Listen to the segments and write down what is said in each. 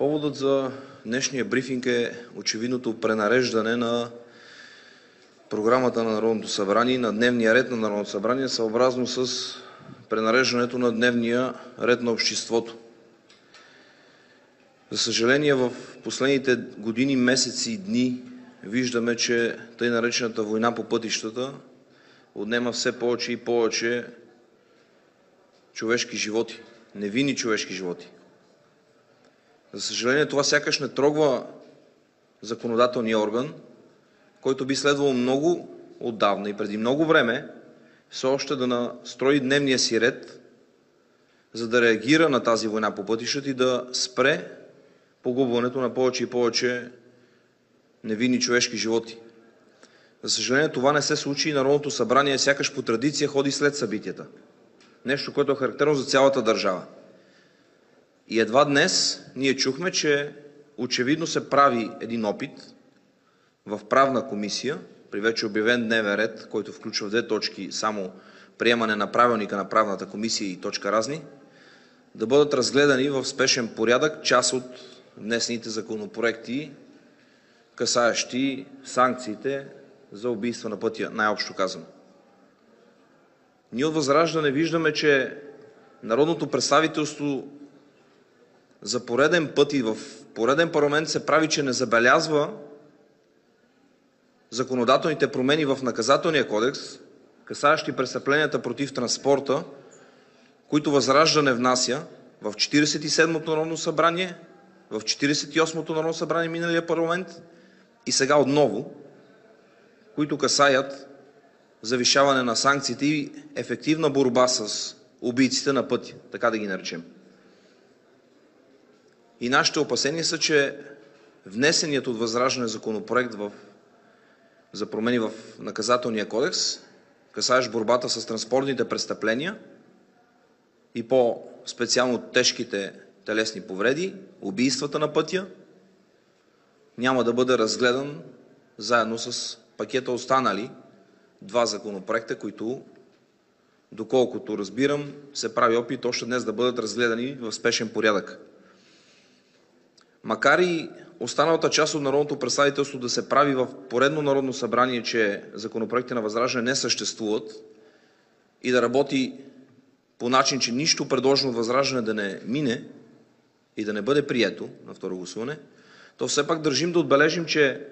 Поводът за днешния брифинг е очевидното пренареждане на програмата на Народното събрание и на дневния ред на Народното събрание, съобразно с пренареждането на дневния ред на обществото. За съжаление, в последните години, месеци и дни виждаме, че тъй наречената война по пътищата отнема все повече и повече човешки животи, невинни човешки животи. За съжаление, това сякаш не трогва законодателния орган, който би следвало много отдавна и преди много време все още да настрои дневния си ред, за да реагира на тази война по пътищата и да спре погубването на повече и повече невинни човешки животи. За съжаление, това не се случи и Народното събрание сякаш по традиция ходи след събитията. Нещо, което е характерно за цялата държава. И едва днес ние чухме, че очевидно се прави един опит в Правна комисия, при вече обявен дневен ред, който включва в 2 точки само приемане на правилника на Правната комисия и точка разни, да бъдат разгледани в спешен порядък част от внесените законопроекти, касаещи санкциите за убийства на пътя, най-общо казано. Ние от ВЪЗРАЖДАНЕ виждаме, че народното представителство за пореден път и в пореден парламент се прави, че не забелязва законодателните промени в Наказателния кодекс, касаещи престъпленията против транспорта, които ВЪЗРАЖДАНЕ внася в 47-то Народно събрание, в 48-то Народно събрание миналия парламент и сега отново, които касаят завишаване на санкциите и ефективна борба с убийците на пътя, така да ги наречем. И нашите опасения са, че внесеният от ВЪЗРАЖДАНЕ законопроект за промени в Наказателния кодекс, касаещ борбата с транспортните престъпления и по-специално тежките телесни повреди, убийствата на пътя, няма да бъде разгледан заедно с пакета останали 2 законопроекта, които, доколкото разбирам, се прави опит още днес да бъдат разгледани в спешен порядък. Макар и останалата част от народното представителство да се прави в поредно Народно събрание, че законопроекти на ВЪЗРАЖДАНЕ не съществуват и да работи по начин, че нищо предложено от ВЪЗРАЖДАНЕ да не мине и да не бъде прието на второ гласуване, то все пак държим да отбележим, че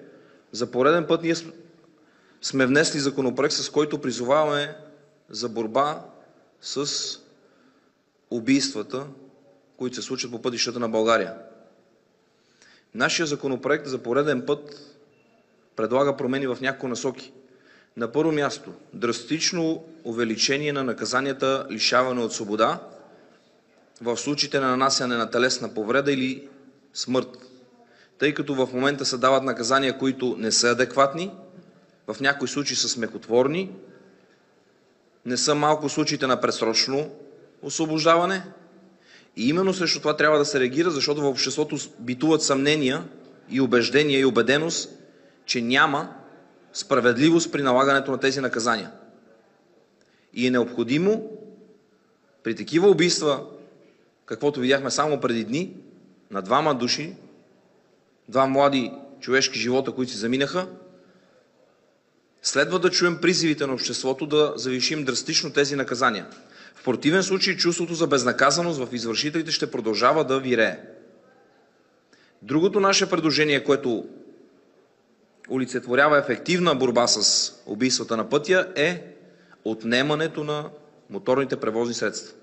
за пореден път ние сме внесли законопроект, с който призоваваме за борба с убийствата, които се случват по пътищата на България. Нашият законопроект за пореден път предлага промени в няколко насоки. На първо място, драстично увеличение на наказанията лишаване от свобода в случаите на нанасяне на телесна повреда или смърт, тъй като в момента се дават наказания, които не са адекватни, в някои случаи са смехотворни, не са малко случаите на предсрочно освобождаване. И именно срещу това трябва да се реагира, защото в обществото битуват съмнения и убеждения и убеденост, че няма справедливост при налагането на тези наказания. И е необходимо при такива убийства, каквото видяхме само преди дни, на 2 души, 2 млади човешки живота, които си заминаха, следва да чуем призивите на обществото да завишим драстично тези наказания. В противен случай чувството за безнаказаност в извършителите ще продължава да вирее. Другото наше предложение, което олицетворява ефективна борба с убийствата на пътя, е отнемането на моторните превозни средства.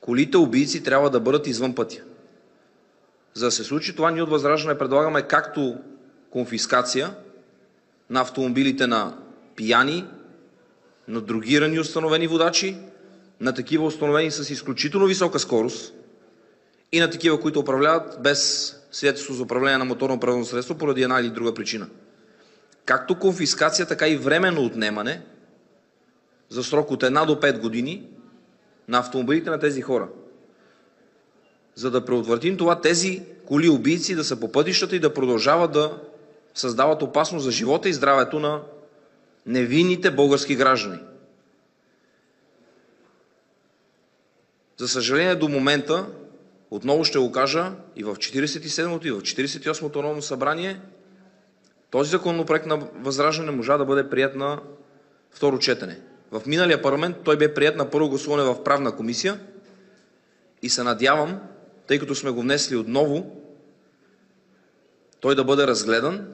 Колите убийци трябва да бъдат извън пътя. За да се случи това, ние от ВЪЗРАЖДАНЕ предлагаме както конфискация на автомобилите на пияни, на дрогирани установени водачи, на такива установени с изключително висока скорост и на такива, които управляват без свидетелство за управление на моторно превозно средство поради една или друга причина. Както конфискация, така и временно отнемане за срок от 1 до 5 години на автомобилите на тези хора. За да предотвратим това, тези коли убийци да са по пътищата и да продължават да създават опасност за живота и здравето на невинните български граждани. За съжаление, до момента отново ще го кажа, и в 47-то, и в 48-то Народно събрание този законопроект на ВЪЗРАЖДАНЕ можа да бъде приет на второ четене. В миналия парламент той бе приет на първо гласуване в Правна комисия и се надявам, тъй като сме го внесли отново, той да бъде разгледан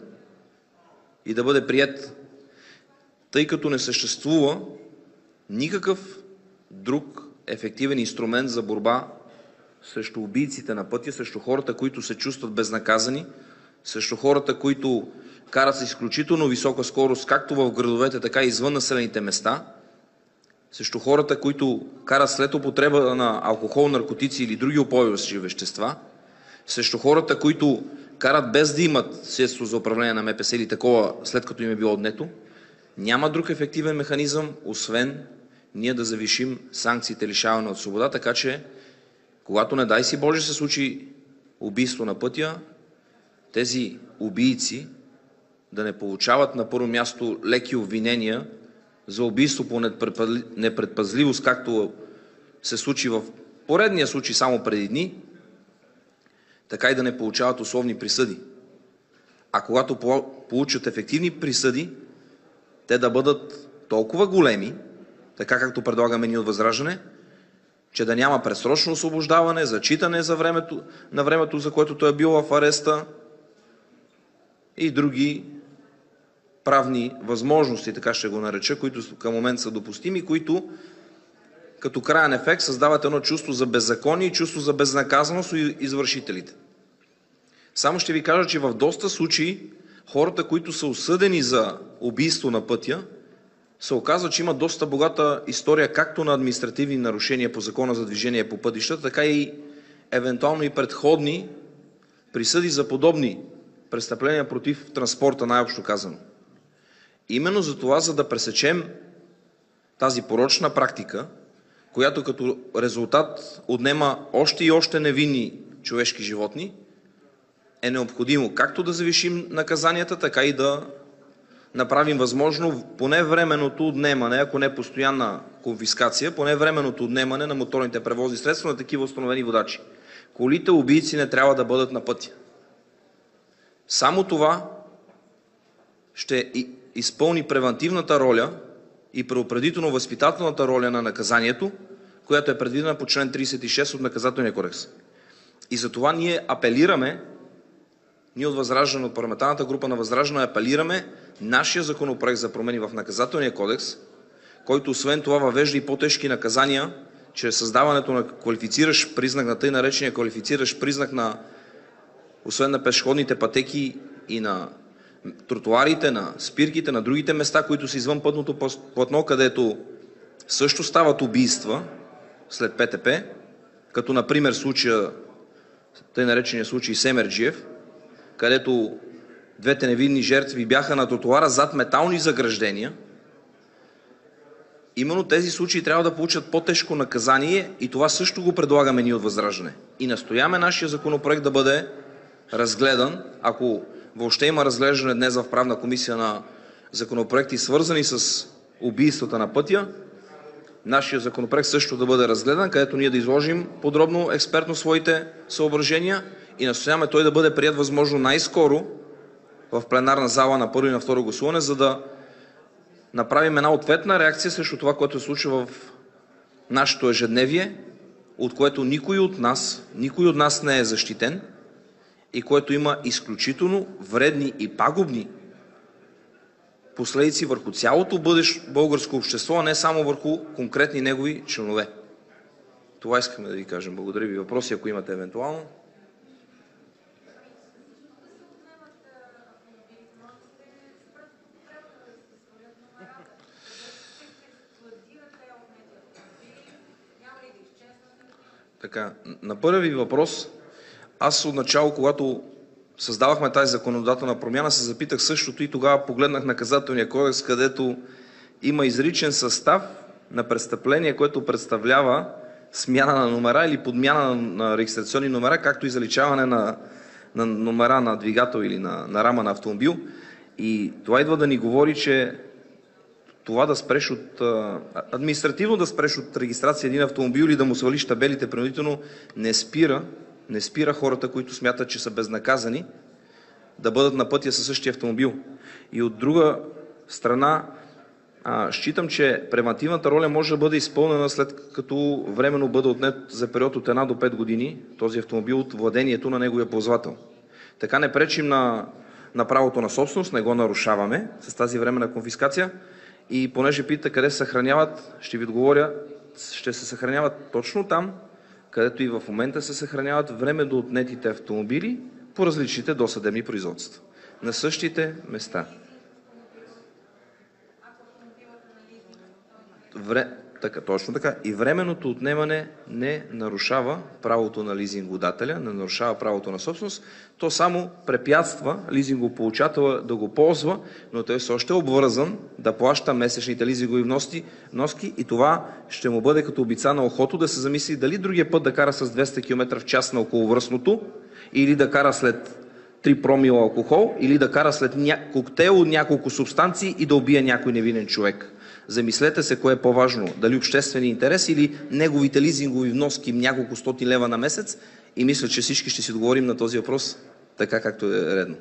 и да бъде приет, тъй като не съществува никакъв друг ефективен инструмент за борба срещу убийците на пътя, срещу хората, които се чувстват безнаказани, срещу хората, които карат с изключително висока скорост както в градовете, така и извън населените места, срещу хората, които карат след употреба на алкохол, наркотици или други упойващи вещества, срещу хората, които карат без да имат средство за управление на МПС или такова, след като им е било отнето. Няма друг ефективен механизъм, освен ние да завишим санкциите лишаване от свобода, така че когато, не дай си Боже, се случи убийство на пътя, тези убийци да не получават на първо място леки обвинения за убийство по непредпазливост, както се случи в поредния случай само преди дни, така и да не получават условни присъди. А когато получат ефективни присъди, те да бъдат толкова големи, така както предлагаме ние от ВЪЗРАЖДАНЕ, че да няма предсрочно освобождаване, зачитане на времето, за което той е бил в ареста, и други правни възможности, така ще го нареча, които към момента са допустими, които като краен ефект създават едно чувство за беззаконие и чувство за безнаказаност у извършителите. Само ще ви кажа, че в доста случаи хората, които са осъдени за убийство на пътя, се оказва, че имат доста богата история както на административни нарушения по Закона за движение по пътищата, така и евентуално и предходни присъди за подобни престъпления против транспорта, най-общо казано. Именно за това, за да пресечем тази порочна практика, която като резултат отнема още и още невинни човешки животи, е необходимо както да завишим наказанията, така и да направим възможно поне временното отнемане, ако не постоянна конфискация, поне временното отнемане на моторните превозни средства на такива установени водачи. Колите убийци не трябва да бъдат на пътя. Само това ще изпълни превантивната роля и предупредително-възпитателната роля на наказанието, която е предвидена по член 36 от Наказателния кодекс. И затова ние от ВЪЗРАЖДАНЕ, от парламентарната група на ВЪЗРАЖДАНЕ апелираме нашия законопроект за промени в Наказателния кодекс, който освен това въвежда и по-тежки наказания чрез създаването на квалифициращ признак, на тъй наречения квалифициращ признак освен на пешеходните пътеки и на тротоарите, на спирките, на другите места, които са извън пътното платно, където също стават убийства след ПТП, като например тъй наречения случай Семерджиев, където двете невинни жертви бяха на тротоара зад метални заграждения. Именно тези случаи трябва да получат по-тежко наказание и това също го предлагаме ние от ВЪЗРАЖДАНЕ. И настояваме нашия законопроект да бъде разгледан, ако въобще има разглеждане днес в Правна комисия на законопроекти, свързани с убийствата на пътя, нашия законопроект също да бъде разгледан, където ние да изложим подробно експертно своите съображения и настояваме той да бъде приет възможно най-скоро в пленарна зала на първо и на второ гласуване, за да направим една ответна реакция срещу това, което се случва в нашето ежедневие, от което никой от нас не е защитен и което има изключително вредни и пагубни последици върху цялото бъдещо българско общество, а не само върху конкретни негови членове. Това искаме да ви кажем. Благодаря ви. Въпроси, ако имате евентуално. На първи въпрос, аз отначало, когато създавахме тази законодателна промяна, се запитах същото и тогава погледнах Наказателния кодекс, където има изричен състав на престъпление, което представлява смяна на номера или подмяна на регистрационни номера, както и заличаване на номера на двигател или на рама на автомобил. И това идва да ни говори, че това да спреш административно да спреш от регистрация един автомобил или да му свалиш табелите принудително, не спира не спира хората, които смятат, че са безнаказани, да бъдат на пътя със същия автомобил. И от друга страна, считам, че превантивната роля може да бъде изпълнена след като временно бъде отнет за период от 1 до 5 години този автомобил от владението на неговия ползвател. Така не пречим на правото на собственост, не го нарушаваме с тази временна конфискация. И понеже питате къде се съхраняват, ще ви отговоря, ще се съхраняват точно там, където и в момента се съхраняват временно отнетите автомобили по различните досъдебни производства. На същите места. Точно така. И временното отнемане не нарушава правото на лизингодателя, не нарушава правото на собственост, то само препятства лизингополучателя да го ползва, но той все още е обвързан да плаща месечните лизингови вноски и това ще му бъде като обица на ухото да се замисли дали другия път да кара с 200 км в час на околовръстното, или да кара след 3 промила алкохол, или да кара след коктейл от няколко субстанции и да убие някой невинен човек. Замислете се кое е по-важно, дали обществения интерес или неговите лизингови вноски няколко стоти лева на месец, и мисля, че всички ще си отговорим на този въпрос така, както е редно.